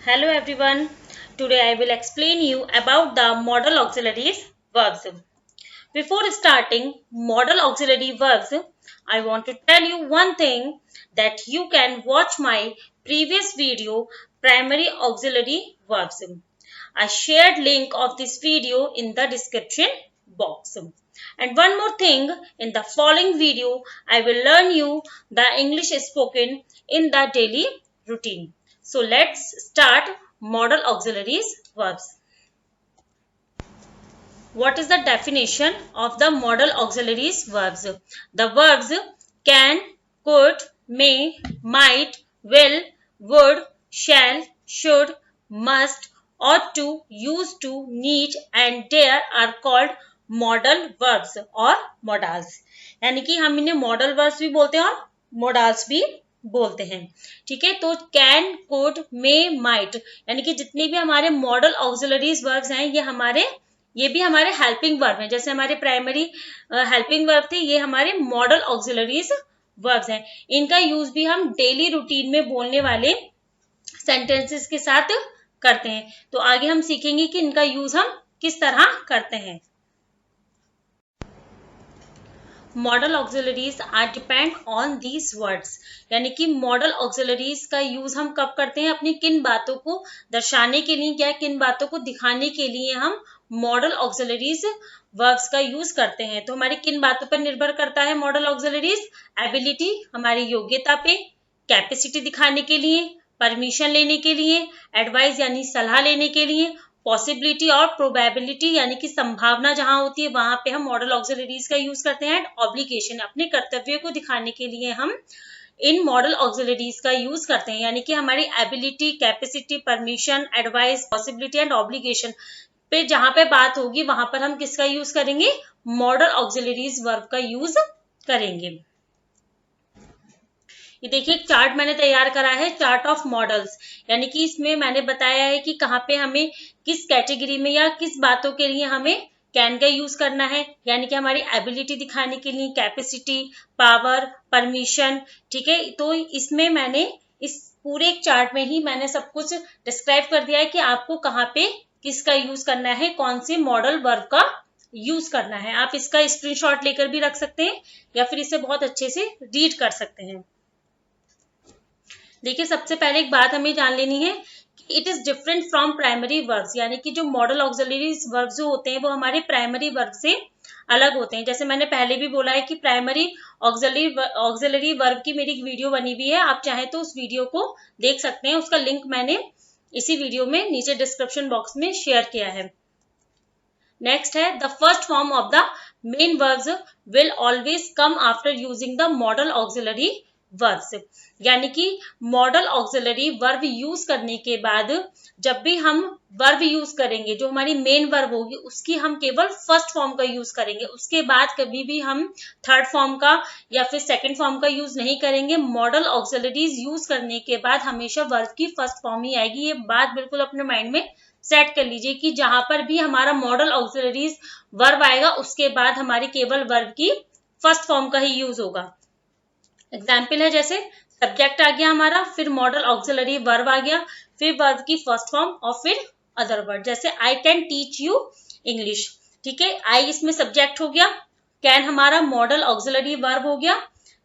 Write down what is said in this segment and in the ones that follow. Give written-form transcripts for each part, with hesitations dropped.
Hello everyone. Today I will explain you about the modal auxiliaries verbs. Before starting modal auxiliary verbs, I want to tell you one thing that you can watch my previous video primary auxiliary verbs. I shared link of this video in the description box. And one more thing, in the following video, I will learn you the English spoken in the daily routine. So let's start modal auxiliaries verbs. What is the definition of the modal auxiliaries verbs? The verbs can, could, may, might, will, would, shall, should, must, ought to, used to, need and dare are called modal verbs or modals. यानी कि हम इन्हें modal verbs भी बोलते हैं और modals भी बोलते हैं. ठीक है, तो कैन, कुड, मे, माइट यानी कि जितने भी हमारे मॉडल ऑक्सिलरीज वर्ब्स हैं ये भी हमारे हेल्पिंग वर्ब हैं. जैसे हमारे प्राइमरी हेल्पिंग वर्ब थे, ये हमारे मॉडल ऑक्सिलरीज वर्ब्स हैं. इनका यूज भी हम डेली रूटीन में बोलने वाले सेंटेंसेस के साथ करते हैं. तो आगे हम सीखेंगे कि इनका यूज हम किस तरह करते हैं. Modal auxiliaries are depend on these words यानी कि मॉडल ऑक्सिलरीज का यूज हम कब करते हैं, अपनी किन बातों को दर्शाने के लिए, क्या किन बातों को दिखाने के लिए हम मॉडल ऑक्सिलरीज वर्ब्स का यूज करते हैं. तो हमारी किन बातों पर निर्भर करता है मॉडल ऑक्सिलरीज? एबिलिटी, हमारी योग्यता पे, कैपेसिटी दिखाने के लिए, परमिशन लेने के लिए, एडवाइस यानी सलाह लेने के लिए, पॉसिबिलिटी और प्रोबेबिलिटी यानी कि संभावना जहां होती है वहां पे हम मॉडल ऑक्सिलरीज का यूज करते हैं. ऑब्लिगेशन, अपने कर्तव्य को दिखाने के लिए हम इन मॉडल ऑक्सिलरीज का यूज करते हैं. यानी कि हमारी ability, capacity, permission, advice, possibility and obligation पे जहां पे बात होगी वहां पर हम किसका यूज करेंगे? मॉडल ऑक्सिलरीज वर्ब का यूज करेंगे. ये देखिए एक चार्ट मैंने तैयार करा है, चार्ट ऑफ मॉडल्स. यानी कि इसमें मैंने बताया है कि कहाँ पे हमें किस कैटेगरी में या किस बातों के लिए हमें कैन का यूज करना है. यानी कि हमारी एबिलिटी दिखाने के लिए, कैपेसिटी, पावर, परमिशन. ठीक है, तो इसमें मैंने इस पूरे एक चार्ट में ही मैंने सब कुछ डिस्क्राइब कर दिया है कि आपको कहाँ पे किसका यूज करना है, कौन से मॉडल वर्ब का यूज करना है. आप इसका स्क्रीनशॉट लेकर भी रख सकते हैं या फिर इसे बहुत अच्छे से रीड कर सकते हैं. देखिए सबसे पहले एक बात हमें जान लेनी है कि it is different from primary verbs. यानी कि जो मॉडल ऑक्सिलरी वर्ब्स जो होते हैं वो हमारे प्राइमरी वर्ब से अलग होते हैं. जैसे मैंने पहले भी बोला है कि प्राइमरी ऑक्सिलरी वर्ब की मेरी वीडियो बनी हुई है, आप चाहें तो उस वीडियो को देख सकते हैं. उसका लिंक मैंने इसी वीडियो में नीचे डिस्क्रिप्शन बॉक्स में शेयर किया है. नेक्स्ट है the first form of the main verbs will always come after using the model auxiliary verbs. यानी कि मॉडल ऑक्सिलरी वर्ब यूज करने के बाद जब भी हम वर्ब यूज करेंगे, जो हमारी मेन वर्ब होगी उसकी हम केवल फर्स्ट फॉर्म का यूज करेंगे. उसके बाद कभी भी हम थर्ड फॉर्म का या फिर सेकंड फॉर्म का यूज नहीं करेंगे. मॉडल ऑक्सिलरीज यूज करने के बाद हमेशा वर्ब की फर्स्ट फॉर्म ही आएगी. ये बात बिल्कुल अपने माइंड में सेट कर लीजिए कि जहां पर भी हमारा मॉडल ऑक्सिलरीज वर्ब आएगा उसके बाद हमारी केवल वर्ब की फर्स्ट फॉर्म का ही यूज होगा. एग्जाम्पल है जैसे सब्जेक्ट आ गया हमारा, फिर मॉडल ऑक्सिलरी वर्ब आ गया, फिर वर्ब की फर्स्ट फॉर्म और फिर अदर वर्ड. जैसे I can teach you English. ठीक है, आई इसमें सब्जेक्ट हो गया, कैन हमारा मॉडल ऑक्सिलरी वर्ब हो गया.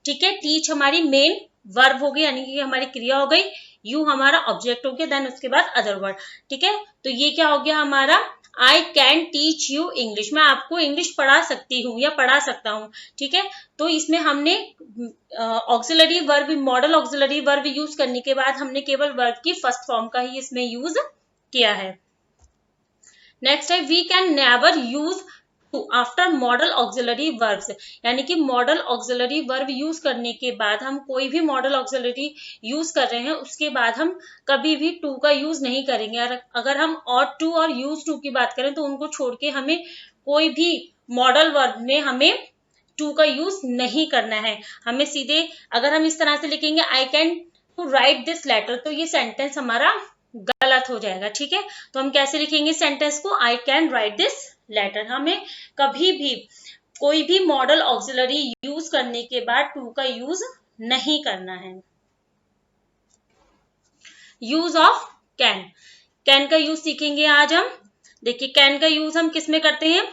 ठीक है, टीच हमारी मेन वर्ब हो गई यानी कि हमारी क्रिया हो गई, यू हमारा ऑब्जेक्ट हो गया, देन उसके बाद अदर वर्ड. ठीक है, तो ये क्या हो गया हमारा I can teach you English. मैं आपको इंग्लिश पढ़ा सकती हूँ या पढ़ा सकता हूँ. ठीक है, तो इसमें हमने auxiliary verb, model auxiliary verb use करने के बाद हमने केवल वर्ब की फर्स्ट फॉर्म का ही इसमें यूज किया है. नेक्स्ट है we can never use to after modal auxiliary verbs. यानी कि मॉडल ऑक्सिलरी वर्ब यूज करने के बाद हम कोई भी मॉडल ऑक्सिलरी यूज कर रहे हैं उसके बाद हम कभी भी टू का यूज नहीं करेंगे. अगर हम ऑट टू और यूज टू की बात करें तो उनको छोड़ के हमें कोई भी मॉडल वर्ब में हमें टू का यूज नहीं करना है. हमें सीधे अगर हम इस तरह से लिखेंगे I can to write this letter तो ये सेंटेंस हमारा गलत हो जाएगा. ठीक है, तो हम कैसे लिखेंगे सेंटेंस को? I can write this letter. हमें कभी भी कोई भी मॉडल ऑक्सिलरी यूज करने के बाद टू का यूज नहीं करना है. Use of can. कैन का यूज सीखेंगे आज हम। देखिए कैन का यूज हम किस में करते हैं,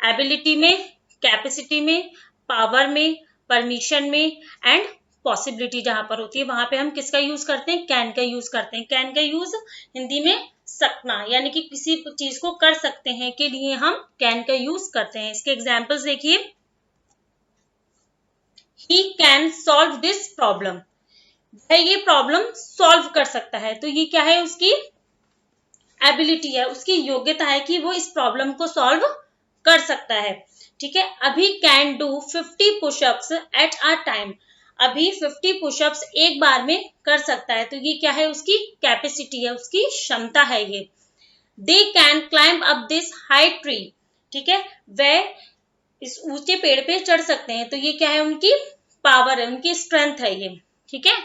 एबिलिटी में, कैपेसिटी में, पावर में, परमिशन में एंड पॉसिबिलिटी जहां पर होती है वहां पे हम किसका यूज करते हैं, कैन का यूज करते हैं। कैन का यूज हिंदी में सकना, यानी कि किसी चीज को कर सकते हैं के लिए हम कैन का यूज करते हैं। इसके एग्जाम्पल्स देखिए, he can solve this problem, वह ये प्रॉब्लम सॉल्व कर सकता है। तो ये क्या है, उसकी एबिलिटी है, उसकी योग्यता है कि वो इस प्रॉब्लम को सॉल्व कर सकता है। ठीक है, अभी can do 50 pushups at a time, अभी 50 पुशअप्स एक बार में कर सकता है। तो ये क्या है, उसकी कैपेसिटी है, उसकी क्षमता है ये। They can climb up this high tree, ठीक है, वह इस ऊंचे पेड़ पे चढ़ सकते हैं। तो ये क्या है, उनकी पावर है, उनकी स्ट्रेंथ है ये। ठीक है,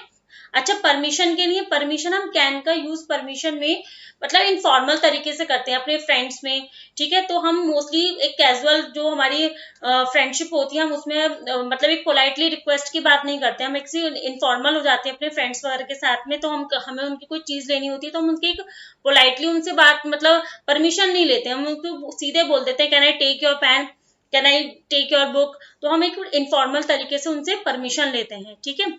अच्छा परमिशन के लिए, परमिशन हम कैन का यूज परमिशन में मतलब इनफॉर्मल तरीके से करते हैं अपने फ्रेंड्स में। ठीक है, तो हम मोस्टली एक कैजुअल जो हमारी फ्रेंडशिप होती है हम उसमें मतलब एक पोलाइटली रिक्वेस्ट की बात नहीं करते, हम एक इनफॉर्मल हो जाते हैं अपने फ्रेंड्स वगैरह के साथ में। तो हमें उनकी कोई चीज लेनी होती है तो हम उनकी एक पोलाइटली उनसे बात मतलब परमिशन नहीं लेते, हम उनको सीधे बोल देते हैं can I take your pen, can I take your book. तो हम एक इनफॉर्मल तरीके से उनसे परमिशन लेते हैं। ठीक है,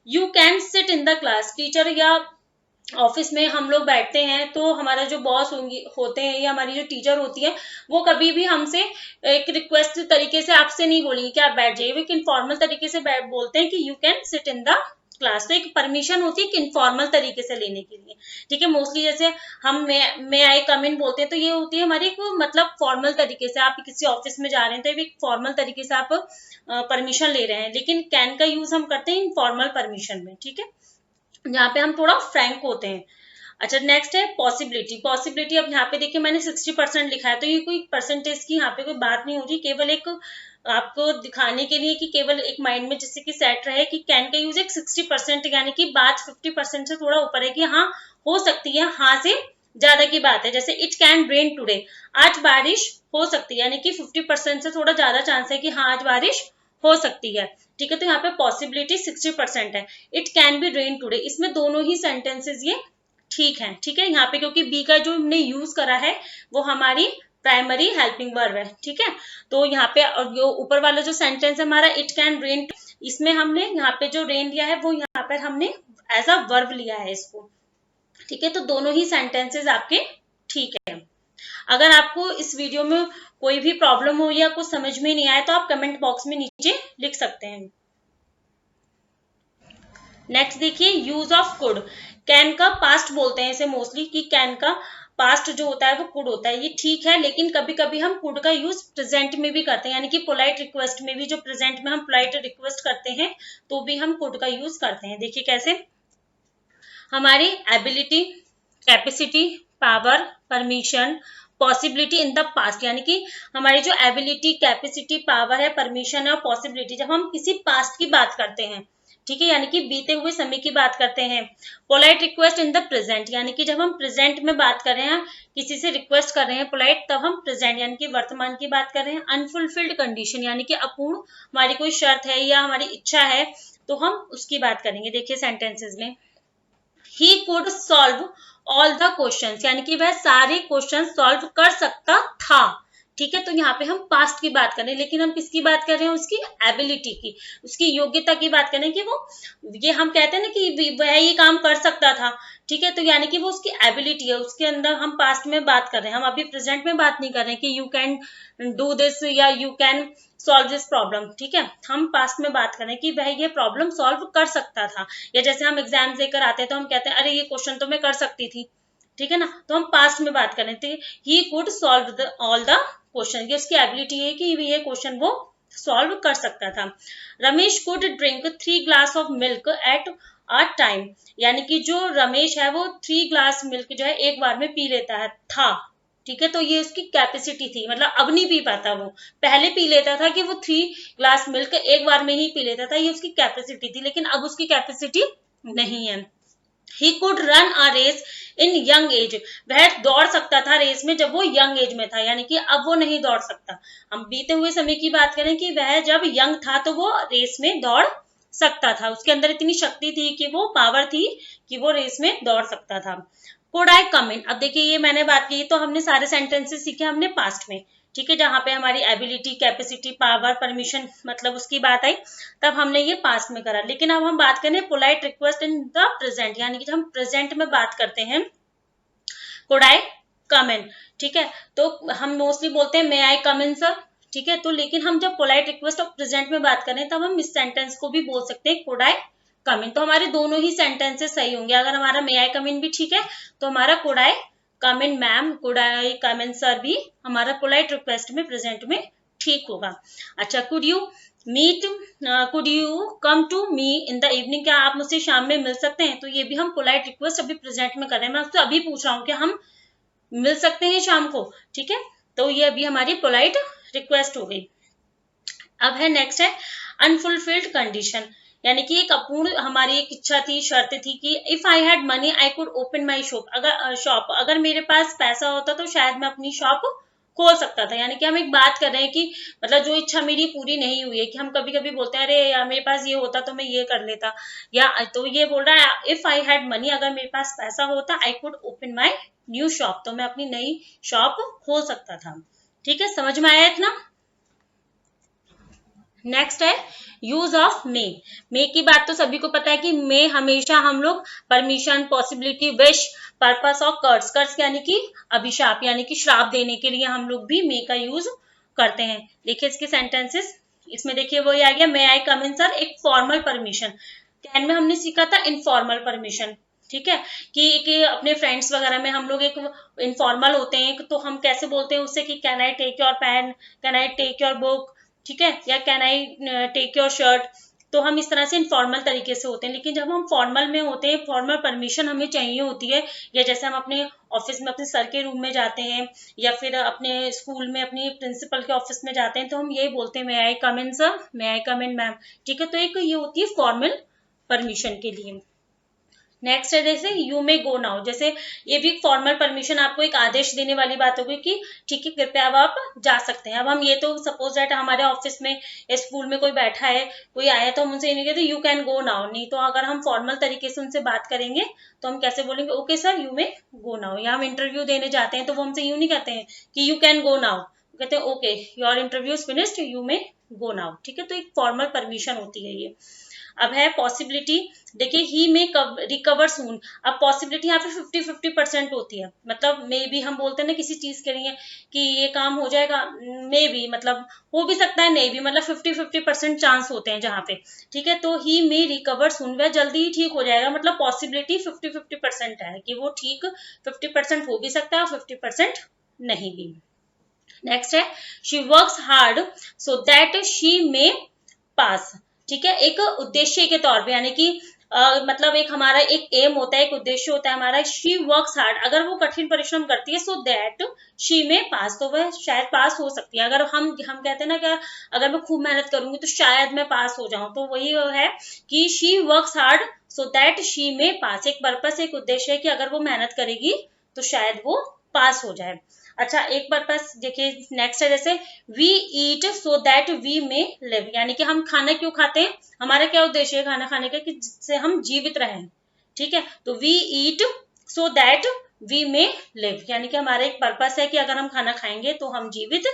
you can sit in the class, teacher या ऑफिस में हम लोग बैठते हैं तो हमारा जो बॉस होते हैं या हमारी जो टीचर होती है वो कभी भी हमसे एक रिक्वेस्ट तरीके से आपसे नहीं बोलेंगे कि आप बैठ जाइए, एक इनफॉर्मल तरीके से बोलते हैं कि you can sit in the class. तो एक परमिशन होती है कि इनफॉर्मल तरीके से लेने के लिए। ठीक है, मोस्टली जैसे हम मे आई कम इन बोलते हैं तो ये होती है हमारी मतलब फॉर्मल तरीके से, आप किसी ऑफिस में जा रहे हैं तो एक फॉर्मल तरीके से आप परमिशन ले रहे हैं। लेकिन कैन का यूज हम करते हैं इनफॉर्मल परमिशन में। ठीक है, यहाँ पे हम थोड़ा फ्रैंक होते हैं। अच्छा नेक्स्ट है पॉसिबिलिटी। पॉसिबिलिटी अब यहाँ पे देखिए मैंने 60% लिखा है, तो ये कोई परसेंटेज की यहाँ पे कोई बात नहीं हो रही, केवल एक आपको दिखाने के लिए कि केवल एक माइंड में जिससे कि सेट रहे कि कैन का यूज एक 60% यानी कि बात 50% से थोड़ा ऊपर है कि हाँ हो सकती है, हाँ से ज्यादा की बात है। जैसे इट कैन रेन टूडे, आज बारिश हो सकती है, यानी कि 50% से थोड़ा ज्यादा चांस है कि हाँ आज बारिश हो सकती है। ठीक है, तो यहाँ पे पॉसिबिलिटी 60% है। It can be rain today, इसमें दोनों ही सेंटेंसेस ये ठीक है। ठीक है, यहाँ पे क्योंकि बी का जो हमने यूज करा है वो हमारी प्राइमरी हेल्पिंग वर्ब है। ठीक है, तो यहाँ पे जो ऊपर वाला जो सेंटेंस है हमारा इट कैन रेन, इसमें हमने यहाँ पे जो रेन लिया है वो यहाँ पर हमने एज अ वर्ब लिया है इसको। ठीक है, तो दोनों ही सेंटेंसेस आपके ठीक है। अगर आपको इस वीडियो में कोई भी प्रॉब्लम हो या कुछ समझ में नहीं आए तो आप कमेंट बॉक्स में नीचे लिख सकते हैं। नेक्स्ट देखिए यूज ऑफ कुड। कैन का पास्ट बोलते हैं इसे मोस्टली कि कैन का पास्ट जो होता है वो कुड होता है, ये ठीक है। लेकिन कभी कभी हम कुड का यूज प्रेजेंट में भी करते हैं, यानी कि पोलाइट रिक्वेस्ट में भी, जो प्रेजेंट में हम पोलाइट रिक्वेस्ट करते हैं तो भी हम कुड का यूज करते हैं। देखिए कैसे, हमारी ability, capacity, power, permission, possibility in the past, यानी कि हमारी जो एबिलिटी, कैपेसिटी, पावर है, परमिशन है और पॉसिबिलिटी जब हम किसी पास्ट की बात करते हैं, ठीक है, यानी कि बीते हुए समय की बात करते हैं। Polite request in the present, यानी कि जब हम प्रेजेंट में बात कर रहे हैं, किसी से रिक्वेस्ट कर रहे हैं पोलाइट, तब हम प्रेजेंट यानी कि वर्तमान की बात कर रहे हैं। अनफुलफिल्ड कंडीशन, यानी कि अपूर्ण हमारी कोई शर्त है या हमारी इच्छा है तो हम उसकी बात करेंगे। देखिए सेंटेंसेस में, he could solve all the questions, यानी कि वह सारे क्वेश्चन सॉल्व कर सकता था। ठीक है, तो यहाँ पे हम पास्ट की बात कर रहे हैं, लेकिन हम किसकी बात कर रहे हैं, उसकी एबिलिटी की, उसकी योग्यता की बात कर रहे हैं कि वो ये हम कहते हैं ना कि वह ये काम कर सकता था। ठीक है, तो यानी कि वो उसकी एबिलिटी है, उसके अंदर हम पास्ट में बात कर रहे हैं, हम अभी प्रेजेंट में बात नहीं कर रहे हैं कि यू कैन डू दिस या you can solve this problem. ठीक है, हम पास्ट में बात करें कि वह ये प्रॉब्लम सॉल्व कर सकता था। या जैसे हम एग्जाम देकर आते हैं तो हम कहते हैं अरे ये क्वेश्चन तो मैं कर सकती थी। ठीक है ना, तो हम पास्ट में बात करें तो he could solve all the question, ये उसकी एबिलिटी है कि ये क्वेश्चन वो सॉल्व कर सकता था। Ramesh could drink 3 glass of milk at a time, यानी कि जो रमेश है वो 3 ग्लास मिल्क जो है एक बार में पी लेता है था। ठीक है, तो ये उसकी कैपेसिटी थी, मतलब अब नहीं पी पाता, वो पहले पी लेता था कि वो 3 ग्लास मिल्क एक बार में ही पी लेता था, ये उसकी कैपेसिटी थी, लेकिन अब उसकी कैपेसिटी नहीं है। He could run a race in young age, वह दौड़ सकता था रेस में जब वो यंग एज में था, यानी कि अब वो नहीं दौड़ सकता। हम बीते हुए समय की बात करें कि वह जब यंग था तो वो रेस में दौड़ सकता था, उसके अंदर इतनी शक्ति थी कि वो पावर थी कि वो रेस में दौड़ सकता था। कुड आई कम इन, अब देखिए ये मैंने बात की तो हमने सारे सेंटेंसेस सीखे हमने पास्ट में, ठीक है, जहां पे हमारी एबिलिटी, कैपेसिटी, पावर, परमिशन मतलब उसकी बात आई, तब हमने ये पास्ट में करा। लेकिन अब हम बात करें polite request in the present, यानी कि जब हम प्रेजेंट में बात करते हैं कुड आई कम इन, ठीक है, तो हम मोस्टली बोलते हैं मे आई कम इन सर, ठीक है, तो लेकिन हम जब पोलाइट रिक्वेस्ट ऑफ प्रेजेंट में बात करें तब हम इस सेंटेंस को भी बोल सकते हैं कुड आई कम इन, तो हमारे दोनों ही सेंटेंसेस सही होंगे। अगर हमारा मे आई कम इन भी ठीक है तो हमारा could I come in ma'am, could I come in sir भी हमारा पोलाइट रिक्वेस्ट में प्रेजेंट में ठीक होगा। अच्छा, could you meet, could you come to me in the evening, क्या आप मुझसे शाम में मिल सकते हैं, तो ये भी हम पोलाइट रिक्वेस्ट अभी प्रेजेंट में कर रहे हैं, मैं आपसे अभी पूछ रहा हूँ कि हम मिल सकते हैं शाम को, ठीक है, तो ये अभी हमारी पोलाइट रिक्वेस्ट हो गई। अब है नेक्स्ट है अनफुलफिल्ड कंडीशन, यानी कि एक अपूर्ण हमारी एक इच्छा थी, शर्त थी कि if I had money I could open my shop, अगर मेरे पास पैसा होता तो शायद मैं अपनी शॉप खोल सकता था, यानी कि हम एक बात कर रहे हैं कि मतलब जो इच्छा मेरी पूरी नहीं हुई है, कि हम कभी कभी बोलते हैं अरे यार मेरे पास ये होता तो मैं ये कर लेता, या तो ये बोल रहा है इफ आई हैड मनी, अगर मेरे पास पैसा होता I could open my new shop, तो मैं अपनी नई शॉप खोल सकता था। ठीक है, समझ में आया इतना। नेक्स्ट है यूज ऑफ मे। मे की बात तो सभी को पता है कि मे हमेशा हम लोग परमिशन, पॉसिबिलिटी, विश, पर्पस और कर्स, कर्स यानी कि अभिशाप यानी कि श्राप देने के लिए हम लोग भी मे का यूज करते हैं। देखिए इसके सेंटेंसेस, इसमें देखिए वही आ गया मे आई कम इन सर, एक फॉर्मल परमिशन। कैन में हमने सीखा था इनफॉर्मल परमिशन, ठीक है, कि अपने फ्रेंड्स वगैरह में हम लोग एक इनफॉर्मल होते हैं तो हम कैसे बोलते हैं उससे कि can I take your pen, can I take your book, ठीक है, या can I take your shirt, तो हम इस तरह से इनफॉर्मल तरीके से होते हैं। लेकिन जब हम फॉर्मल में होते हैं, फॉर्मल परमिशन हमें चाहिए होती है, या जैसे हम अपने ऑफिस में अपने सर के रूम में जाते हैं या फिर अपने स्कूल में अपनी प्रिंसिपल के ऑफिस में जाते हैं, तो हम यही बोलते हैं मे आई कम इन सर, मे आई कम इन मैम, ठीक है, तो एक ये होती है फॉर्मल परमिशन के लिए। नेक्स्ट है जैसे यू मे गो नाउ, जैसे ये भी फॉर्मल परमिशन, आपको एक आदेश देने वाली बात होगी कि ठीक है कृपया अब आप जा सकते हैं। अब हम ये तो सपोज दैट हमारे ऑफिस में या स्कूल में कोई बैठा है, कोई आया तो हम उनसे ये नहीं कहते यू कैन गो नाउ, नहीं तो अगर हम फॉर्मल तरीके से उनसे बात करेंगे तो हम कैसे बोलेंगे okay sir you may go now. या हम इंटरव्यू देने जाते हैं तो वो हमसे यूं नहीं कहते हैं कि यू कैन गो नाउ, कहते हैं okay your interview is finished you may go now, ठीक है, तो एक फॉर्मल परमिशन होती है ये। अब है पॉसिबिलिटी, देखिए ही मे रिकवर सून, अब पॉसिबिलिटी यहाँ पे 50-50% होती है, मतलब मे भी हम बोलते हैं ना किसी चीज के लिए कि ये काम हो जाएगा, मे भी मतलब हो भी सकता है, नहीं भी, मतलब 50-50% चांस होते हैं जहाँ पे, ठीक है, तो ही मे रिकवर सून, वह जल्दी ही ठीक हो जाएगा, मतलब पॉसिबिलिटी 50-50% है कि वो ठीक 50% हो भी सकता है और 50% नहीं भी। नेक्स्ट है she works hard so that she may pass, ठीक है, एक उद्देश्य के तौर पे, यानी कि मतलब एक हमारा एक एम होता है, एक उद्देश्य होता है हमारा, शी वर्क्स हार्ड, अगर वो कठिन परिश्रम करती है सो दैट शी में पास, तो वह शायद पास हो सकती है। अगर हम कहते हैं ना कि अगर मैं खूब मेहनत करूंगी तो शायद मैं पास हो जाऊं, तो वही है कि she works hard so that she में पास, एक पर्पस, एक उद्देश्य है कि अगर वो मेहनत करेगी तो शायद वो पास हो जाए। अच्छा, एक पर्पस देखिए नेक्स्ट है जैसे we eat so that we may live, यानी कि हम खाना क्यों खाते हैं, हमारा क्या उद्देश्य है खाना खाने का कि जिससे हम जीवित रहें, ठीक है, तो we eat so that we may live, यानी कि हमारा एक पर्पस है कि अगर हम खाना खाएंगे तो हम जीवित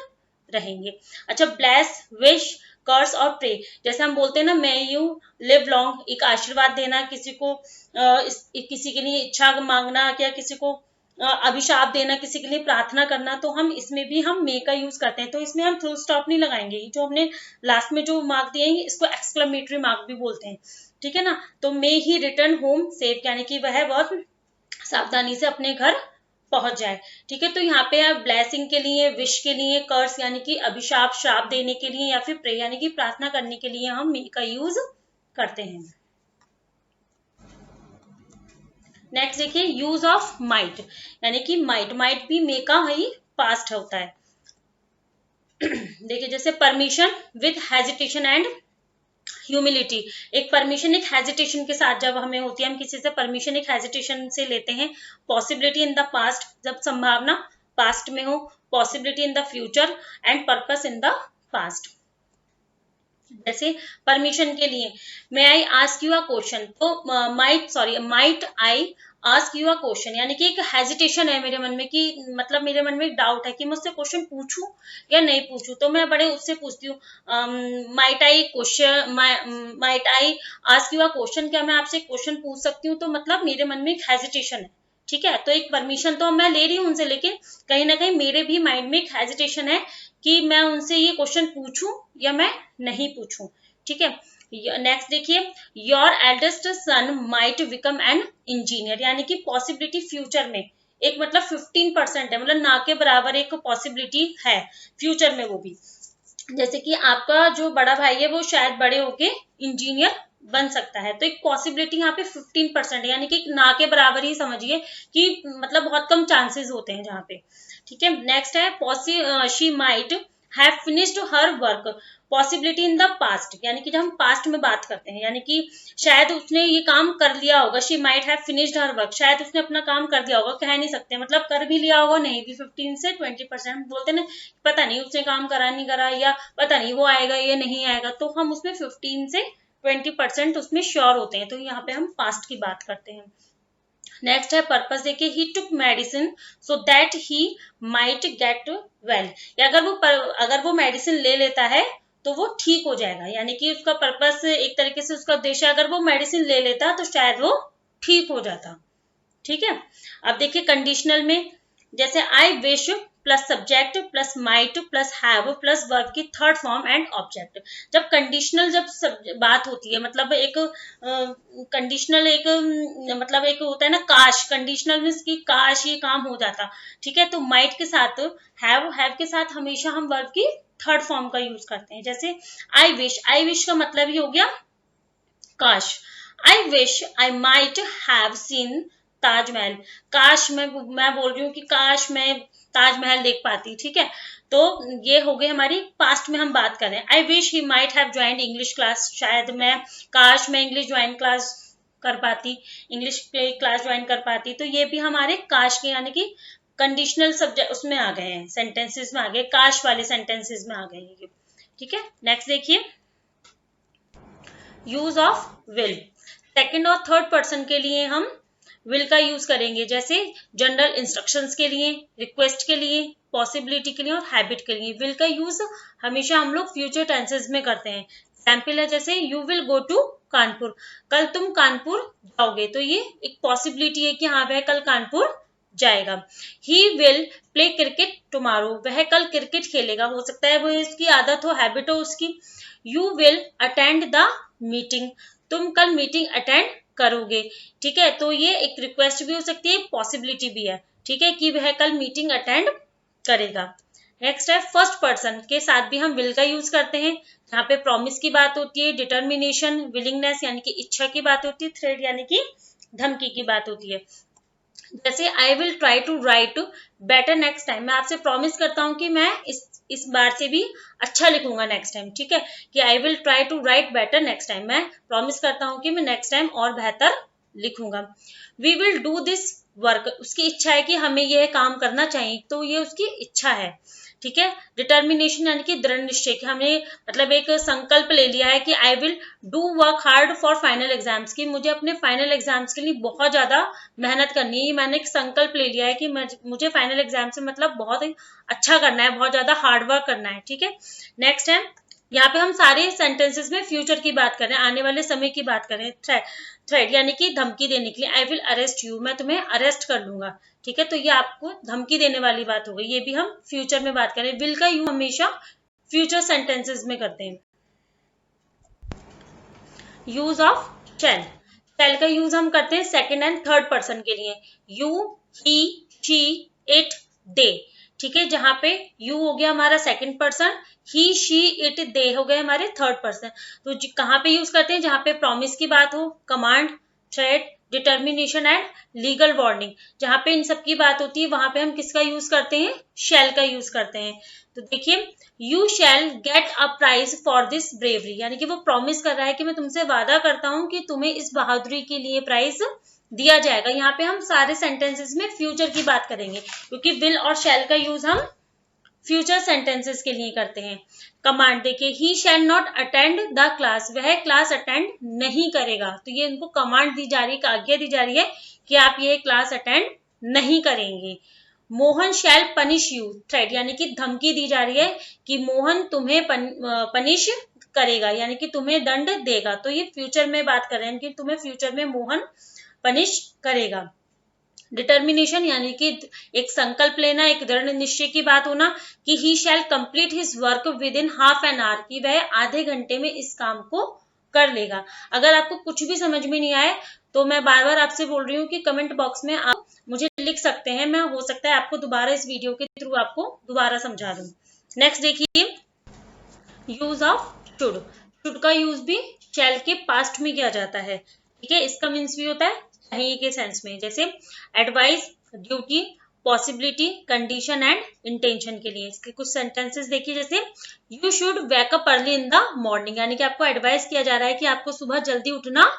रहेंगे। अच्छा, ब्लेस, विश, कर्स और प्रे, जैसे हम बोलते हैं ना मे यू लिव लॉन्ग, एक आशीर्वाद देना किसी को, किसी के लिए इच्छा मांगना, या किसी को अभिशाप देना, किसी के लिए प्रार्थना करना, तो हम इसमें भी हम मे का यूज करते हैं, तो इसमें हम फुल स्टॉप नहीं लगाएंगे, जो हमने लास्ट में जो मार्क दिए हैं इसको एक्सक्लेमेटरी मार्क भी बोलते हैं, ठीक है ना, तो मे ही रिटर्न होम सेफ, यानी कि वह बहुत सावधानी से अपने घर पहुंच जाए, ठीक है, तो यहाँ पे ब्लेसिंग के लिए, विश के लिए, कर्स यानी कि अभिशाप श्राप देने के लिए, या फिर प्रे यानी कि प्रार्थना करने के लिए हम मे का यूज करते हैं। नेक्स्ट देखिए यूज ऑफ माइट, यानी कि माइट भी मे का ही पास्ट होता है। देखिए जैसे permission with hesitation and humility, एक परमिशन एक हेजिटेशन के साथ जब हमें होती है, हम किसी से परमिशन एक हेजिटेशन से लेते हैं। पॉसिबिलिटी इन द पास्ट, जब संभावना पास्ट में हो, possibility in the future and purpose in the past. जैसे परमिशन के लिए may I ask you a question, तो might I ask you a question, यानी कि एक हेजिटेशन है मेरे मन में कि मतलब मेरे मन में एक डाउट है कि मैं उससे क्वेश्चन पूछूं या नहीं पूछूं, तो मैं बड़े उससे पूछती हूँ might I ask you a question, क्या मैं आपसे क्वेश्चन पूछ सकती हूँ, तो मतलब मेरे मन में एक हेजिटेशन है। ठीक है, तो एक परमिशन तो मैं ले रही हूँ उनसे, लेकिन कहीं ना कहीं मेरे भी माइंड में एक हेजिटेशन है कि मैं उनसे ये क्वेश्चन पूछूं या मैं नहीं पूछूं। ठीक है, नेक्स्ट देखिए, your eldest son might become an engineer, यानी कि पॉसिबिलिटी फ्यूचर में एक मतलब 15% है, मतलब ना के बराबर एक पॉसिबिलिटी है फ्यूचर में, वो भी जैसे कि आपका जो बड़ा भाई है वो शायद बड़े होके इंजीनियर बन सकता है, तो एक पॉसिबिलिटी यहाँ पे 15% है, यानी कि ना के बराबर ही समझिए कि मतलब बहुत कम चांसेस होते हैं जहाँ पे। ठीक है, नेक्स्ट है she might have finished her work, possibility in the past, यानी कि जब हम पास्ट में बात करते हैं, यानी कि शायद उसने ये काम कर लिया होगा, she might have finished her work, शायद उसने अपना काम कर दिया होगा, कह नहीं सकते, मतलब कर भी लिया होगा, नहीं भी, 15 से 20% बोलते ना, पता नहीं उसने काम करा नहीं करा, या पता नहीं वो आएगा या नहीं आएगा, तो हम उसमें 15 से 20% उसमें श्योर होते हैं, तो यहाँ पे हम पास्ट की बात करते हैं। नेक्स्ट है पर्पस, देखिए he took medicine so that he might get well, या अगर वो मेडिसिन ले लेता है तो वो ठीक हो जाएगा, यानी कि उसका पर्पस एक तरीके से उसका उद्देश्य, अगर वो मेडिसिन ले लेता तो शायद वो ठीक हो जाता। ठीक है, अब देखिए कंडीशनल में, जैसे I wish plus subject plus might plus have plus verb की थर्ड फॉर्म एंड ऑब्जेक्ट। जब कंडीशनल बात होती है, मतलब एक कंडीशनल मतलब एक होता है ना काश, कंडीशनल मीन्स की काश ये काम हो जाता। ठीक है, तो माइट के साथ हैव के साथ हमेशा हम वर्ब की थर्ड फॉर्म का यूज करते हैं, जैसे आई विश का मतलब ही हो गया काश। I wish I might have seen Taj Mahal, काश मैं बोल रही हूँ कि काश मैं ताजमहल देख पाती। ठीक है, तो ये हो गई हमारी पास्ट में हम बात करें। I wish he might have joined English class, शायद काश मैं इंग्लिश ज्वाइन क्लास कर पाती, इंग्लिश क्लास ज्वाइन कर पाती, तो ये भी हमारे काश के यानी कि कंडीशनल सब्जेक्ट उसमें आ गए हैं, सेंटेंसेस में आ गए, काश वाले सेंटेंसेस में आ गए। ठीक है, नेक्स्ट देखिए, यूज ऑफ विल, सेकंड और थर्ड पर्सन के लिए हम विल का यूज करेंगे, जैसे जनरल इंस्ट्रक्शंस के लिए, रिक्वेस्ट के लिए, पॉसिबिलिटी के लिए और हैबिट के लिए विल का यूज हमेशा हम लोग फ्यूचर टेंसेस में करते हैं। एग्जाम्पल है जैसे you will go to Kanpur, कल तुम कानपुर जाओगे, तो ये एक पॉसिबिलिटी है कि हाँ वह कल कानपुर जाएगा। He will play cricket tomorrow, वह कल क्रिकेट खेलेगा, हो सकता है वो इसकी आदत हो, हैबिट हो उसकी। You will attend the meeting, तुम कल मीटिंग अटेंड करोगे। ठीक है, तो ये एक रिक्वेस्ट भी हो सकती है, पॉसिबिलिटी भी है। ठीक है, कि वह कल मीटिंग अटेंड करेगा। नेक्स्ट है फर्स्ट पर्सन के साथ भी हम विल का यूज करते हैं, जहाँ पे प्रॉमिस की बात होती है, डिटर्मिनेशन, विलिंगनेस यानी कि इच्छा की बात होती है, थ्रेट यानी कि धमकी की बात होती है। जैसे I will try to write better next time, मैं आपसे प्रॉमिस करता हूं कि मैं इस बार से भी अच्छा लिखूंगा नेक्स्ट टाइम। ठीक है, कि I will try to write better next time, मैं प्रॉमिस करता हूं कि मैं नेक्स्ट टाइम और बेहतर लिखूंगा। We will do this work, उसकी इच्छा है कि हमें यह काम करना चाहिए, तो ये उसकी इच्छा है। ठीक है, डिटर्मिनेशन यानी कि दृढ़ निश्चय, कि हमने मतलब एक संकल्प ले लिया है कि I will do work hard for final exams, की मुझे अपने फाइनल एग्जाम्स के लिए बहुत ज्यादा मेहनत करनी है, मैंने एक संकल्प ले लिया है कि मुझे फाइनल एग्जाम से मतलब बहुत अच्छा करना है, बहुत ज्यादा हार्ड वर्क करना है। ठीक है, नेक्स्ट है, यहाँ पे हम सारे सेंटेंसेस में फ्यूचर की बात कर रहे हैं, आने वाले समय की बात कर रहे हैं। थ्रेट यानी कि धमकी देने के लिए, आई विल अरेस्ट यू, मैं तुम्हें अरेस्ट कर लूंगा। ठीक है, तो ये आपको धमकी देने वाली बात हो गई, ये भी हम फ्यूचर में बात करें। विल का यूज हमेशा फ्यूचर सेंटेंसेस में करते हैं। यूज ऑफ शैल, शैल का यूज हम करते हैं सेकंड एंड थर्ड पर्सन के लिए, you, he, she, it, they. ठीक है, जहां पे यू हो गया हमारा second person, he, she, it, they हो गए हमारे थर्ड पर्सन। तो कहाँ पे यूज करते हैं, जहां पे प्रॉमिस की बात हो, command, threat, determination and legal warning, जहां पे इन सब की बात होती है वहां पे हम किसका यूज करते हैं, शैल का यूज करते हैं। तो देखिए, you shall get a prize for this bravery, यानी कि वो प्रॉमिस कर रहा है कि मैं तुमसे वादा करता हूं कि तुम्हें इस बहादुरी के लिए प्राइज दिया जाएगा। यहाँ पे हम सारे सेंटेंसेस में फ्यूचर की बात करेंगे, क्योंकि विल और शैल का यूज हम फ्यूचर सेंटेंसेस के लिए करते हैं। कमांड देखिए, he shall not attend the class, वह क्लास अटेंड नहीं करेगा, तो ये इनको कमांड दी जा रही है, आज्ञा दी जा रही है कि आप ये क्लास अटेंड नहीं करेंगे। मोहन शैल पनिश यू, थ्रेट यानी कि धमकी दी जा रही है कि मोहन तुम्हें पनिश करेगा, यानी कि तुम्हें दंड देगा, तो ये फ्यूचर में बात कर रहे हैं कि तुम्हें फ्यूचर में मोहन पनिश करेगा। डिटर्मिनेशन यानी कि एक संकल्प लेना, एक दृढ़ निश्चय की बात होना कि he shall complete his work within half an hour, कि वह आधे घंटे में इस काम को कर लेगा। अगर आपको कुछ भी समझ में नहीं आए तो मैं बार बार आपसे बोल रही हूँ कि कमेंट बॉक्स में आप मुझे लिख सकते हैं, मैं हो सकता है आपको दोबारा इस वीडियो के थ्रू आपको दोबारा समझा दूं। नेक्स्ट देखिए, यूज ऑफ शुड। शुड का यूज भी शैल के पास्ट में किया जाता है, ठीक है। इसका मीन्स भी होता है चाहिए के सेंस में, जैसे advice, duty, possibility, condition and intention के लिए। इसके कुछ सेंटेंसेस देखिए, जैसे you should wake up early in the morning, यानी कि आपको एडवाइस किया जा रहा है कि आपको सुबह जल्दी उठना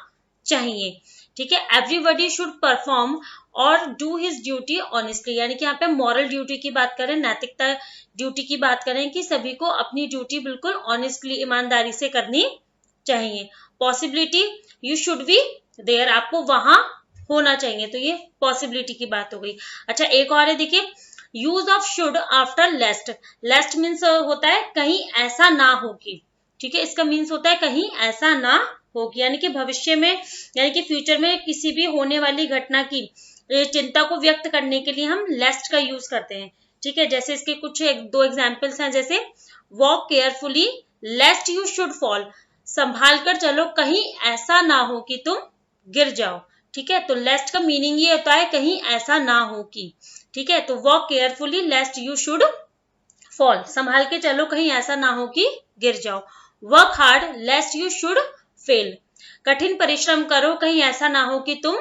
चाहिए, ठीक है। एवरीबॉडी शुड परफॉर्म और डू हिज ड्यूटी ऑनेस्टली, यानी कि यहाँ पे मॉरल ड्यूटी की बात करें, नैतिकता ड्यूटी की बात करें कि सभी को अपनी ड्यूटी बिल्कुल ऑनेस्टली, ईमानदारी से करनी चाहिए। Possibility, you should be there, आपको वहां होना चाहिए, तो ये पॉसिबिलिटी की बात हो गई। अच्छा, एक और है देखिए, use of should after lest. Lest means होता है कहीं ऐसा ना हो कि, ठीक है, इसका मीन्स होता है कहीं ऐसा ना हो कि, यानी कि भविष्य में, यानी कि फ्यूचर में किसी भी होने वाली घटना की चिंता को व्यक्त करने के लिए हम लेस्ट का यूज करते हैं, ठीक है। जैसे इसके कुछ दो एग्जाम्पल्स हैं, जैसे walk carefully लेस्ट you should fall, संभाल कर चलो कहीं ऐसा ना हो कि तुम गिर जाओ, ठीक है। तो लेस्ट का मीनिंग ये होता है कहीं ऐसा ना हो कि, ठीक है। तो walk carefully लेस्ट you should fall, संभाल के चलो कहीं ऐसा ना हो कि गिर जाओ। Work hard लेस्ट you should fail, कठिन परिश्रम करो कहीं ऐसा ना हो कि तुम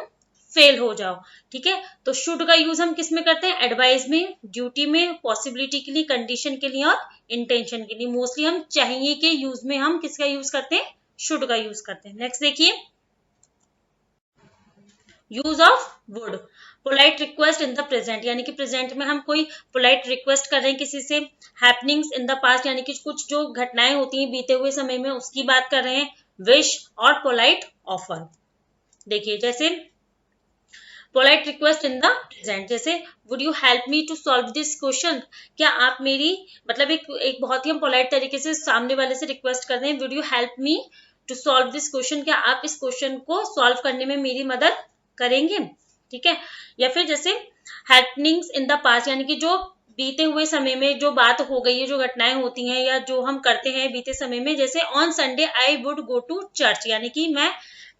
फेल हो जाओ, ठीक है। तो शुड का यूज हम किस में करते हैं? एडवाइस में, ड्यूटी में, पॉसिबिलिटी के लिए, कंडीशन के लिए और इंटेंशन के लिए। मोस्टली हम चाहिए के यूज में हम किसका यूज करते हैं? शुड का यूज करते हैं। नेक्स्ट देखिए, use of would. Polite request in the present, यानी कि प्रेजेंट में हम कोई पोलाइट रिक्वेस्ट कर रहे हैं किसी से। हैपनिंग्स इन द पास्ट, यानी कि कुछ जो घटनाएं होती हैं बीते हुए समय में उसकी बात कर रहे हैं। विश और पोलाइट ऑफर। देखिए, जैसे polite request in the present, जैसे would you help me to solve this question, क्या आप मेरी, मतलब एक बहुत ही हम पोलाइट तरीके से सामने वाले से रिक्वेस्ट कर रहे हैं, would you help me to solve this question, क्या आप इस क्वेश्चन को सॉल्व करने में मेरी मदद करेंगे, ठीक है। या फिर जैसे हैपनिंग्स इन द पास्ट, यानी कि जो बीते हुए समय में जो बात हो गई है, जो घटनाएं होती हैं या जो हम करते हैं बीते समय में, जैसे on Sunday I would go to church, यानी कि मैं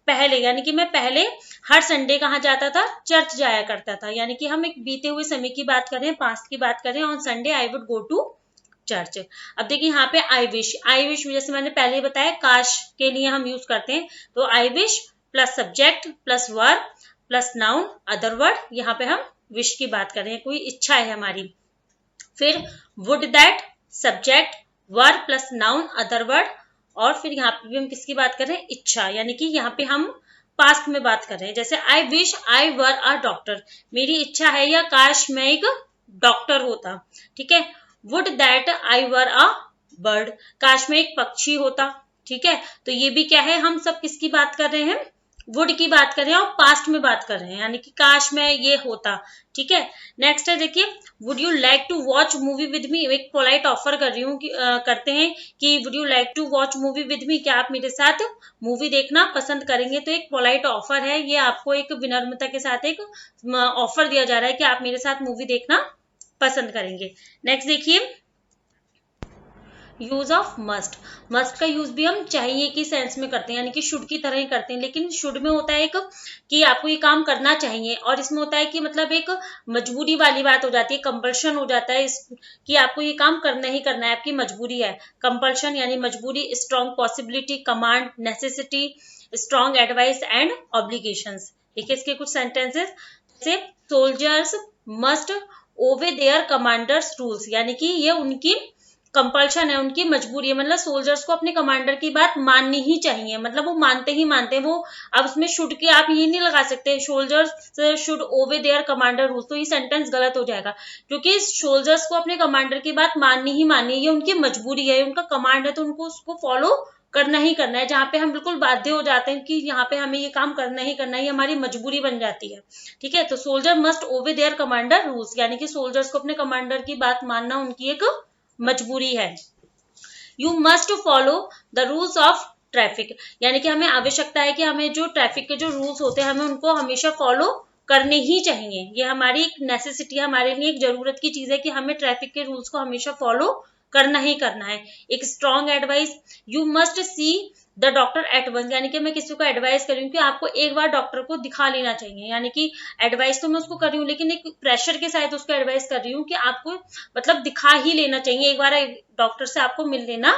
पहले हर संडे कहाँ जाता था? चर्च जाया करता था, यानी कि हम एक बीते हुए समय की बात करें, पास्ट की बात करें। On Sunday I would go to church. अब देखिए यहाँ पे आई विश जैसे मैंने पहले बताया काश के लिए हम यूज करते हैं, तो I wish plus subject plus verb plus noun other word, यहाँ पे हम विश की बात कर रहे हैं, कोई इच्छा है हमारी। फिर would that subject verb plus noun other word, और फिर यहाँ पे भी हम किसकी बात कर रहे हैं? इच्छा, यानी कि यहाँ पे हम पास्ट में बात कर रहे हैं। जैसे I wish I were a doctor, मेरी इच्छा है या काश मैं एक डॉक्टर होता, ठीक है। Would that I were a bird, काश मैं एक पक्षी होता, ठीक है। तो ये भी क्या है? हम सब किसकी बात कर रहे हैं? वुड की बात कर रहे हैं और पास्ट में बात कर रहे हैं, यानी कि काश मैं ये होता, ठीक है। नेक्स्ट है देखिए, would you like to watch movie with me, एक पोलाइट ऑफर कर रही हूँ करते हैं कि would you like to watch movie with me, क्या आप मेरे साथ मूवी देखना पसंद करेंगे? तो एक पोलाइट ऑफर है, ये आपको एक विनम्रता के साथ एक ऑफर दिया जा रहा है कि आप मेरे साथ मूवी देखना पसंद करेंगे। नेक्स्ट देखिए, यूज ऑफ मस्ट। मस्ट का यूज भी हम चाहिए की सेंस में करते हैं, यानी कि शुड की तरह ही करते हैं, लेकिन शुड में होता है एक कि आपको ये काम करना चाहिए, और इसमें होता है कि मतलब एक मजबूरी वाली बात हो जाती है, कंपल्शन हो जाता है कि आपको ये काम करना ही करना है, आपकी मजबूरी है। कंपल्शन यानी मजबूरी, strong possibility, command, necessity, strong advice and obligations. देखिए इसके कुछ सेंटेंसेस, जैसे सोल्जर्स मस्ट ओबे देयर कमांडर्स रूल्स, यानी कि ये उनकी कंपल्शन है, उनकी मजबूरी है, मतलब सोल्जर्स को अपने कमांडर की बात माननी ही चाहिए, मतलब वो मानते ही मानते हैं वो। अब उसमें शुड के आप ये नहीं लगा सकते सोल्जर्स शुड ओबे देयर कमांडर रूल्स, तो ये सेंटेंस गलत हो जाएगा, क्योंकि सोल्जर्स को अपने कमांडर की बात माननी ही माननी है, ये उनकी मजबूरी है, उनका कमांड है, तो उनको उसको फॉलो करना ही करना है। जहां पे हम बिल्कुल बाध्य हो जाते हैं कि यहाँ पे हमें ये काम करना ही करना है, ये हमारी मजबूरी बन जाती है। ठीक है, तो सोल्जर मस्ट ओबे देयर कमांडर रूल्स, यानी कि सोल्जर्स को अपने कमांडर की बात मानना उनकी एक मजबूरी है। You must follow the rules of traffic, यानी कि हमें आवश्यकता है कि हमें जो ट्रैफिक के जो रूल्स होते हैं हमें उनको हमेशा फॉलो करने ही चाहिए। ये हमारी एक नेसेसिटी है, हमारे लिए एक जरूरत की चीज है कि हमें ट्रैफिक के रूल्स को हमेशा फॉलो करना ही करना है। एक strong advice, you must see the doctor at once, यानी कि मैं किसी को एडवाइस कर रही हूँ कि आपको एक बार डॉक्टर को दिखा लेना चाहिए, यानी कि एडवाइस तो मैं उसको कर रही हूँ लेकिन एक प्रेशर के साथ उसको एडवाइस कर रही हूँ कि आपको मतलब दिखा ही लेना चाहिए, एक बार डॉक्टर से आपको मिल लेना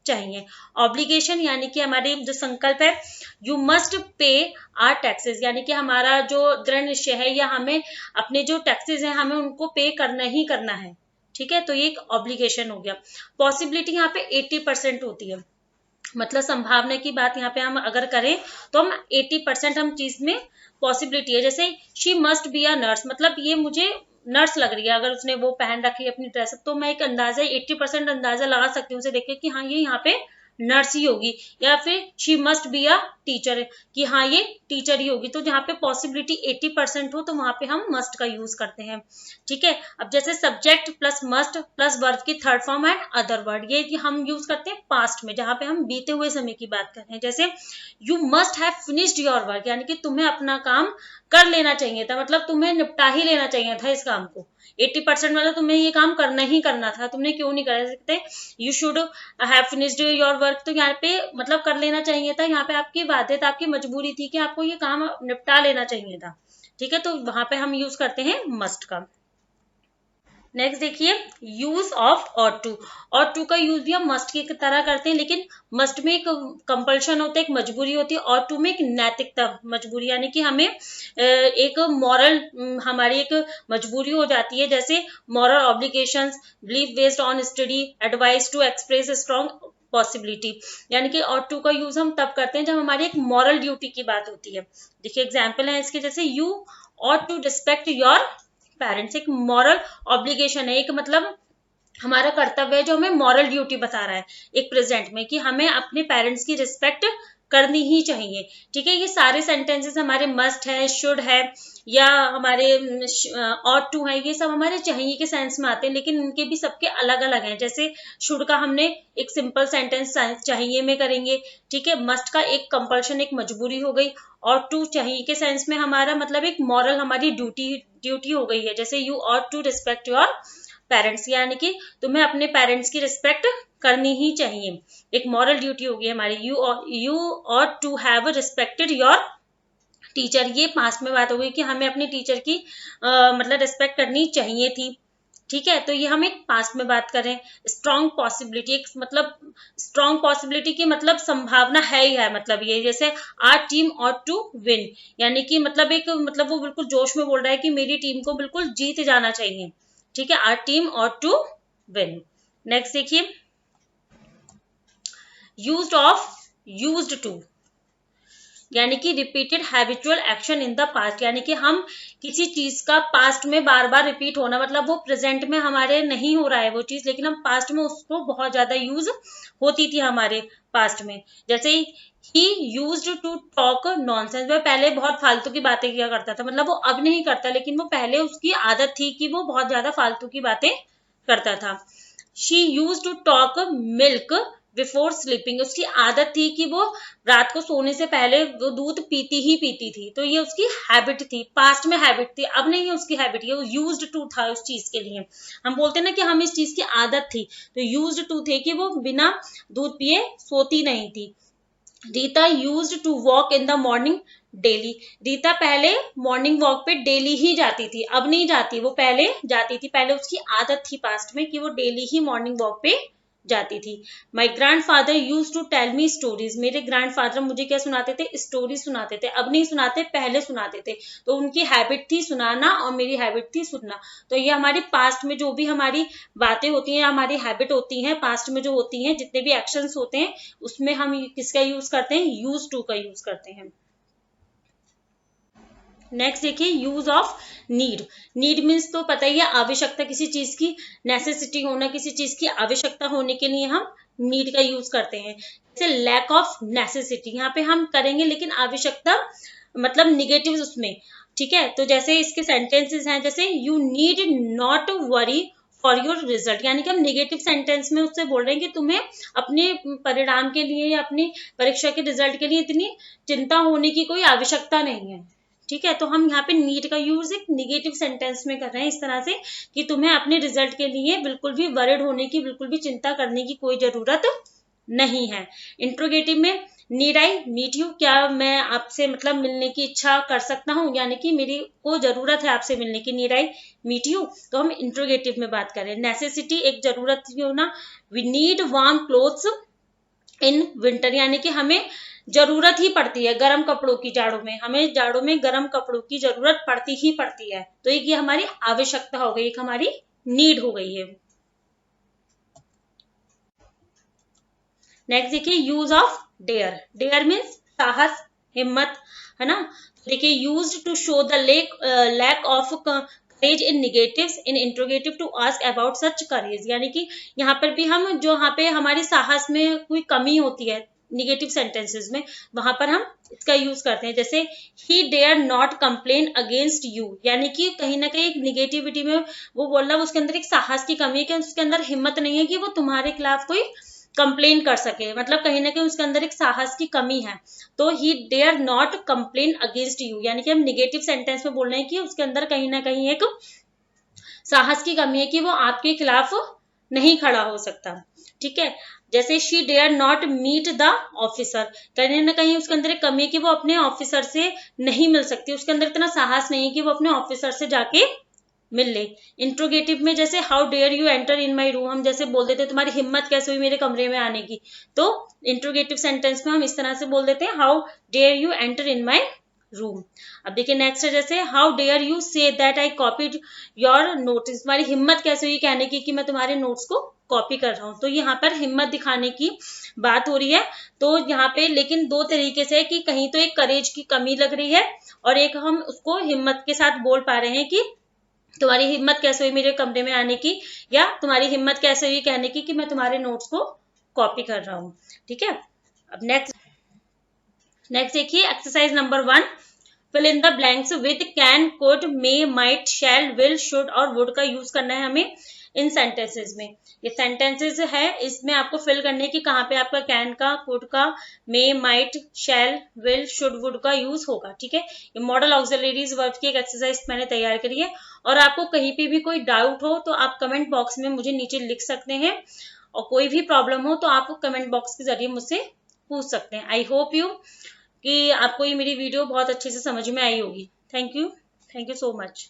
चाहिए। ऑब्लिगेशन, यानी कि हमारे जो संकल्प है, you must pay our taxes, यानी कि हमारा जो दृढ़ निश्चय है या हमें अपने जो टैक्सेस हैं हमें उनको पे करना ही करना है। ठीक है, तो ये एक ऑब्लिगेशन हो गया। पॉसिबिलिटी यहाँ पे 80% होती है, मतलब संभावना की बात यहाँ पे हम अगर करें तो हम 80% हम चीज में पॉसिबिलिटी है। जैसे she must be a nurse, मतलब ये मुझे नर्स लग रही है, अगर उसने वो पहन रखी है अपनी ड्रेस, तो मैं एक अंदाजा 80% अंदाजा लगा सकती हूँ उसे देख के कि हाँ ये यहाँ पे नर्स ही होगी। या फिर she must be a teacher, कि हाँ ये टीचर ही होगी। तो जहाँ पे पॉसिबिलिटी 80% हो तो वहां पे हम मस्ट का यूज करते हैं। ठीक है, अब जैसे subject plus must plus verb की third form and other word, ये हम यूज करते हैं पास्ट में, जहां पे हम बीते हुए समय की बात कर रहे हैं। जैसे you must have finished your work, यानी कि तुम्हें अपना काम कर लेना चाहिए था, मतलब तुम्हें निपटा ही लेना चाहिए था इस काम को। 80% वाला तुम्हें ये काम करना ही करना था, तुमने क्यों नहीं कर सकते। You should have finished your work, तो यहाँ पे मतलब कर लेना चाहिए था, यहाँ पे आपकी बाध्यता आपकी मजबूरी थी कि आपको ये काम निपटा लेना चाहिए था। ठीक है, तो वहां पे हम यूज करते हैं मस्ट का। नेक्स्ट देखिए, यूज ऑफ और टू। और टू का यूज भी हम मस्ट की तरह करते हैं, लेकिन मस्ट में एक कंपल्शन होता है, एक मजबूरी होती है, और टू में एक नैतिकता मजबूरी, यानी कि हमें एक मॉरल हमारी एक मजबूरी हो जाती है। जैसे moral obligations, believe based on study, advice to express strong possibility, यानी कि और टू का यूज हम तब करते हैं जब हमारी एक मॉरल ड्यूटी की बात होती है। देखिए एग्जाम्पल है इसके, जैसे you ought to respect your parents, एक मॉरल ऑब्लिगेशन है, एक मतलब हमारा कर्तव्य है जो हमें मॉरल ड्यूटी बता रहा है एक प्रेजेंट में कि हमें अपने पेरेंट्स की रिस्पेक्ट करनी ही चाहिए। ठीक है, ये सारे सेंटेंसेस हमारे मस्ट है, शुड है, या हमारे ऑट टू है, ये सब हमारे चाहिए के सेंस में आते हैं, लेकिन इनके भी सबके अलग अलग हैं। जैसे शुड का हमने एक सिंपल सेंटेंस चाहिए में करेंगे, ठीक है, मस्ट का एक कंपल्शन एक मजबूरी हो गई, और टू चाहिए के सेंस में हमारा मतलब एक मॉरल हमारी ड्यूटी हो गई है। जैसे you ought to respect your parents, यानी कि तुम्हें अपने पेरेंट्स की रिस्पेक्ट करनी ही चाहिए, एक मॉरल ड्यूटी होगी हमारी। You ought to have respected your teacher, ये पास्ट में बात हो गई कि हमें अपने टीचर की मतलब रिस्पेक्ट करनी चाहिए थी। ठीक है, तो ये हम एक पास्ट में बात करें। स्ट्रॉन्ग पॉसिबिलिटी, एक मतलब स्ट्रॉन्ग पॉसिबिलिटी की मतलब संभावना है ही है, मतलब ये जैसे our team ought to win, यानी कि मतलब एक मतलब वो बिल्कुल जोश में बोल रहा है कि मेरी टीम को बिल्कुल जीत जाना चाहिए। ठीक है, our team ought to win. Next देखिए, यूज्ड ऑफ यूज्ड टू, यानी कि repeated habitual action in the past, यानी कि हम किसी चीज का पास्ट में बार बार रिपीट होना, मतलब वो प्रेजेंट में हमारे नहीं हो रहा है वो चीज, लेकिन हम पास्ट में उसको बहुत ज्यादा यूज होती थी हमारे पास्ट में। जैसे he used to talk nonsense, वह पहले बहुत फालतू की बातें किया करता था, मतलब वो अब नहीं करता लेकिन वो पहले उसकी आदत थी कि वो बहुत ज्यादा फालतू की बातें करता था। She used to talk milk before sleeping, उसकी आदत थी कि वो रात को सोने से पहले वो दूध पीती ही पीती थी, तो ये उसकी हैबिट थी, पास्ट में हैबिट थी, अब नहीं है उसकी हैबिट, ये यूज्ड टू था उस चीज के लिए। हम बोलते ना कि हम इस चीज की आदत थी, तो यूज्ड टू थे कि वो बिना दूध पिए सोती नहीं थी। Rita used to walk in the morning daily, Rita पहले मॉर्निंग वॉक पे डेली ही जाती थी, अब नहीं जाती, वो पहले जाती थी, पहले उसकी आदत थी पास्ट में कि वो डेली ही मॉर्निंग वॉक पे जाती थी। My grandfather use to tell me stories, मेरे ग्रैंड फादर मुझे क्या सुनाते थे, स्टोरी सुनाते थे। अब नहीं सुनाते, पहले सुनाते थे। तो उनकी हैबिट थी सुनाना और मेरी हैबिट थी सुनना। तो ये हमारी पास्ट में जो भी हमारी बातें होती हैं, हमारी हैबिट होती हैं, पास्ट में जो होती हैं, जितने भी एक्शंस होते हैं, उसमें हम किसका यूज करते हैं, यूज टू का यूज करते हैं। नेक्स्ट देखिए use of need. Need means तो पता ही है, आवश्यकता, किसी चीज की नेसेसिटी होना, किसी चीज की आवश्यकता होने के लिए हम नीड का यूज करते हैं। जैसे लैक ऑफ नेसेसिटी, यहाँ पे हम करेंगे लेकिन आवश्यकता मतलब निगेटिव उसमें, ठीक है। तो जैसे इसके सेंटेंसेस हैं, जैसे you need not worry for your result, यानी कि हम निगेटिव सेंटेंस में उससे बोल रहे हैं कि तुम्हें अपने परिणाम के लिए या अपनी परीक्षा के रिजल्ट के लिए इतनी चिंता होने की कोई आवश्यकता नहीं है, ठीक है। तो हम यहाँ पे नीड का यूज एक निगेटिव सेंटेंस में कर रहे हैं, इस तरह से कि तुम्हें अपने रिजल्ट के लिए बिल्कुल भी वरिड होने की, बिल्कुल भी चिंता करने की कोई जरूरत नहीं है। इंट्रोगेटिव में नीड आई मीट यू, क्या मैं आपसे मतलब मिलने की इच्छा कर सकता हूँ, यानी कि मेरी को जरूरत है आपसे मिलने की, नीड आई मीट यू। तो हम इंट्रोगेटिव में बात करें। नेसेसिटी एक जरूरत होना, we need warm clothes in winter, यानी कि हमें जरूरत ही पड़ती है गर्म कपड़ों की, जाड़ों में हमें जाड़ों में गर्म कपड़ों की जरूरत पड़ती ही पड़ती है। तो एक ये हमारी आवश्यकता हो गई, एक हमारी नीड हो गई है। नेक्स्ट देखिए use of dare. Dare means साहस, हिम्मत, है ना। देखिए used to show the lack of courage in negatives, in interrogative to ask about such courage, यानी कि यहाँ पर भी हम जो यहाँ पे हमारी साहस में कोई कमी होती है निगेटिव सेंटेंसेस में, वहां पर हम इसका यूज करते हैं। जैसे he dare not complain against you, यानी कि कहीं ना कहीं निगेटिविटी में वो बोल रहा है, उसके अंदर एक साहस की कमी है कि उसके अंदर हिम्मत नहीं है कि वो तुम्हारे खिलाफ कोई कंप्लेन कर सके, मतलब कहीं ना कहीं उसके अंदर एक साहस की कमी है। तो he dare not complain against you, यानी कि हम निगेटिव सेंटेंस में बोल रहे हैं कि उसके अंदर कहीं ना कहीं एक साहस की कमी है कि वो आपके खिलाफ नहीं खड़ा हो सकता, ठीक है। जैसे she dare not meet the officer, कहीं ना कहीं उसके अंदर एक कमी है कि वो अपने ऑफिसर से नहीं मिल सकती, उसके अंदर इतना साहस नहीं है कि वो अपने ऑफिसर से जाके मिल ले। इंट्रोगेटिव में जैसे how dare you enter in my room, हम जैसे बोल देते हैं तुम्हारी हिम्मत कैसे हुई मेरे कमरे में आने की, तो इंट्रोगेटिव सेंटेंस में हम इस तरह से बोल देते हैं how dare you enter in my room. अब देखिए नेक्स्ट है जैसे how dare you say that I copied your notes, तुम्हारी हिम्मत कैसे हुई कहने की कि मैं तुम्हारे नोट्स को कॉपी कर रहा हूँ। तो यहाँ पर हिम्मत दिखाने की बात हो रही है। तो यहाँ पे लेकिन दो तरीके से है कि कहीं तो एक करेज की कमी लग रही है और एक हम उसको हिम्मत के साथ बोल पा रहे हैं कि तुम्हारी हिम्मत कैसे हुई मेरे कमरे में आने की, या तुम्हारी हिम्मत कैसे हुई कहने की कि मैं तुम्हारे नोट्स को कॉपी कर रहा हूँ, ठीक है। अब नेक्स्ट देखिए exercise number 1, fill in the blanks with can, could, may, might, shall, will, should और वुड का यूज करना है हमें इन सेंटेंसेस में। ये सेंटेंसेस है, इसमें आपको फिल करने की कहाँ पे आपका कैन का, कुड का, may, might, shall, will, should, would का यूज होगा, ठीक है। ये मॉडल ऑक्सिलरीज वर्ब की एक एक्सरसाइज मैंने तैयार करी है और आपको कहीं पे भी कोई डाउट हो तो आप कमेंट बॉक्स में मुझे नीचे लिख सकते हैं और कोई भी प्रॉब्लम हो तो आप कमेंट बॉक्स के जरिए मुझसे पूछ सकते हैं। आई होप यू कि आपको ये मेरी वीडियो बहुत अच्छे से समझ में आई होगी। Thank you so much.